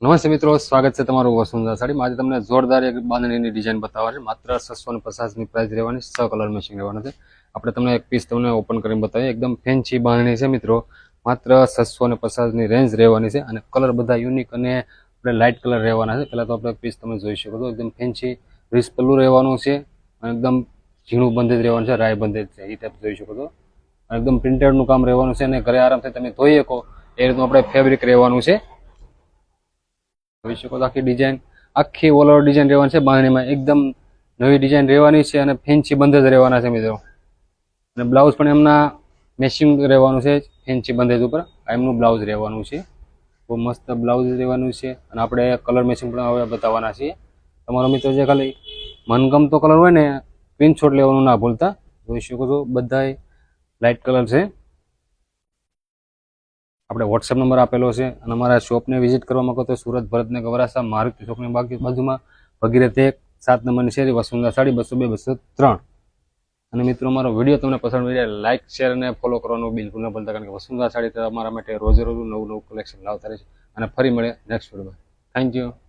નમસ્તે મિત્રો, સ્વાગત છે તમારું વસુંધરા સાડીમાં। આજે તમને જોરદાર એક બાંધણીની ડિઝાઇન બતાવવા છે। માત્ર 650ની પ્રાઇસ રહેવાની, 6 કલર મેચિંગ રહેવાના છે। આપણે તમને એક પીસ તમને ઓપન કરીને બતાવીએ। એકદમ ફેન્સી બાંધણી છે મિત્રો, માત્ર 650ની રેન્જ રહેવાની છે અને કલર બધા યુનિક અને આપણે લાઇટ કલર રહેવાના છે। પહેલાં તો આપણે પીસ તમે જોઈ શકો છો, એકદમ ફેન્સી રીસ પલ્લું રહેવાનું છે અને એકદમ ઝીણું બંધેજ રહેવાનું છે, રાય બંધેજ છે એ ટાઈપ જોઈ શકો છો। એકદમ પ્રિન્ટેડનું કામ રહેવાનું છે અને ઘરે આરામથી તમે ધોઈ શકો એ રીતનું આપણે ફેબ્રિક રહેવાનું છે। જોઈ શકો છો આખી ઓલ ઓવર ડિઝાઇન રહેવાની છે બાંધણીમાં, એકદમ નવી ડિઝાઇન રહેવાની છે અને ફેન્સી બંધેજ રહેવાના છે મિત્રો। અને બ્લાઉઝ પણ એમના મેચિંગ રહેવાનું છે, ફેન્સી બંધેજ ઉપર એમનું બ્લાઉઝ રહેવાનું છે। બહુ મસ્ત બ્લાઉઝ રહેવાનું છે અને આપણે કલર મેચિંગ પણ હવે બતાવવાના છીએ। તમારો મિત્રો જે ખાલી મનગમતો કલર હોય ને સ્ક્રીનશોટ લેવાનું ના ભૂલતા। જોઈ શકો છો બધાય લાઇટ કલર છે। આપણે વોટ્સએપ નંબર આપેલો છે અને અમારા શોપને વિઝિટ કરવા માંગો તો સુરત ભરતનગર ગવરાસા મારુતિ ચોકની બાજુમાં ભગીરથ 1 7 નંબરની શેરી, વસુંધરા સાડી 202 203। અને મિત્રો, અમારો વિડીયો તમને પસંદ આવી જાય લાઇક શેર અને ફોલો કરવાનું બિલકુલ ન ભૂલતા, કારણ કે વસુંધરા સાડી અમારા માટે રોજે રોજ નવું કલેક્શન લાવતા રહે છે। અને ફરી મળે નેક્સ્ટ વિડીયોમાં। Thank you.